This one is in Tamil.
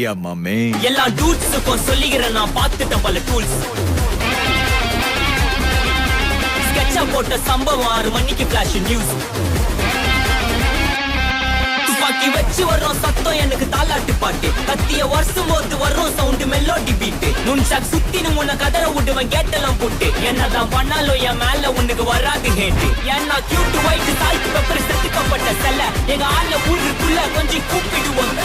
ரெடியா மாமே? எல்லா டூட்ஸுக்கும் சொல்லிக்கிறேன் நான் பார்த்துட்டேன் பல டூல்ஸ். ஸ்கெட்சா போட்ட சம்பவம் 6 மணிக்கு ஃபிளாஷ் நியூஸ். துப்பாக்கி வச்சு வர்றோம் சத்தம் எனக்கு தாலாட்டு பாட்டு. கத்திய வருஷம் போது வர்றோம் சவுண்ட் மெலோடி பீட்டு. நுண்சாக் சுத்தினு உன்னை கதற விடுவேன் கேட்டெல்லாம் போட்டு. என்னதான் பண்ணாலும் என் மேல உனக்கு வராது ஹேட்டு. ஏன்னா கியூட் ஒயிட் சால்ட் பெப்பர் செத்துக்கப்பட்ட செல்ல எங்க ஆள்ல ஊருக்குள்ள கொஞ்சம் கூப்பிடுவோம்.